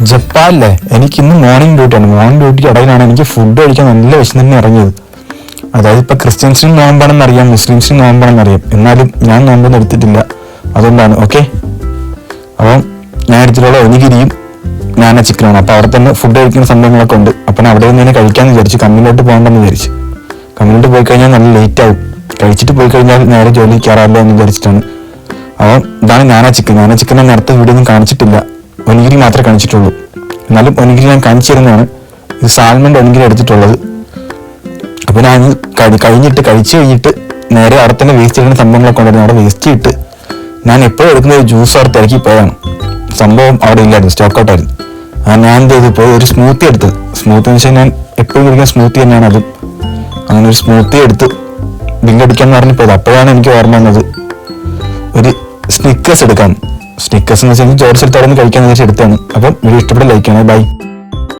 ജപ്പാനിലെ എനിക്ക് ഇന്ന് മോർണിംഗ് ഡ്യൂട്ടിക്ക് ഇടയിലാണ് എനിക്ക് ഫുഡ് കഴിക്കാൻ നല്ല വിശന്ന് ഇറങ്ങിയത്. അതായത് ഇപ്പൊ ക്രിസ്ത്യൻസിനും നോമ്പാണെന്ന് അറിയാം, മുസ്ലിംസിനും നോമ്പാണെന്ന് അറിയാം, എന്നാലും ഞാൻ നോമ്പൊന്നും എടുത്തിട്ടില്ല. അതുകൊണ്ടാണ് ഓക്കെ. അപ്പം ഞാൻ എടുത്തിട്ടുള്ള ഒനിഗിരിയും നാന ചിക്കനാണ്. അപ്പൊ അവിടെ തന്നെ ഫുഡ് കഴിക്കുന്ന സംഭവങ്ങളൊക്കെ ഉണ്ട്. അപ്പം അവിടെ നിന്ന് തന്നെ കഴിക്കാമെന്ന് വിചാരിച്ചു. കമ്മിലോട്ട് പോകണ്ടെന്ന് വിചാരിച്ചു. കമ്മിലോട്ട് പോയി കഴിഞ്ഞാൽ നല്ല ലേറ്റ് ആവും. കഴിച്ചിട്ട് പോയി കഴിഞ്ഞാൽ നേരെ ജോലി കയറാമല്ലോ എന്ന് വിചാരിച്ചിട്ടാണ്. അപ്പം ഇതാണ് നാന ചിക്കൻ ഞാൻ നേരത്തെ വീഡിയോ ഒന്നും കാണിച്ചിട്ടില്ല. ഒനിഗിരി മാത്രമേ കാണിച്ചിട്ടുള്ളൂ. എന്നാലും ഒനിഗിരി ഞാൻ കാണിച്ചു തരുന്നതാണ്. ഇത് സാൽമൺ ഒനിഗിരി എടുത്തിട്ടുള്ളത്. അപ്പൊ ഞാൻ കഴിച്ചു കഴിഞ്ഞിട്ട് നേരെ അവിടെ തന്നെ വേസ്റ്റ് ചെയ്യുന്ന സംഭവങ്ങളൊക്കെ ഉണ്ടായിരുന്നു. അവിടെ വേസ്റ്റ് ചെയ്തിട്ട് ഞാൻ എപ്പോഴും എടുക്കുന്ന ഒരു ജ്യൂസ് അവിടെ തിരക്കി പോയാണ്. സംഭവം അവിടെ ഇല്ലായിരുന്നു, സ്റ്റോക്ക് ഔട്ട് ആയിരുന്നു. ഞാൻ എന്ത് ചെയ്തു, പോയി ഒരു സ്മൂത്തി എടുത്തത്. സ്മൂത്തി എന്ന് വെച്ചാൽ ഞാൻ എപ്പോഴും കുടിക്കുന്ന സ്മൂത്തി തന്നെയാണ് അതും. അങ്ങനെ ഒരു സ്മൂത്തി എടുത്ത് ബില്ലടിക്കാന്ന് പറഞ്ഞപ്പോൾ അപ്പോഴാണ് എനിക്ക് ഓർമ്മ വന്നത് ഒരു സ്നിക്കേഴ്സ് എടുക്കാൻ. സ്നിക്കേഴ്സ് എന്ന് വെച്ചാൽ ജോർജ് എടുത്ത് അവിടെ നിന്ന് കഴിക്കാന്ന് വെച്ചാൽ എടുത്താണ്. അപ്പം വീഡിയോ ഇഷ്ടപ്പെട്ട ലൈക്ക് ചെയ്യണേ. ബൈ.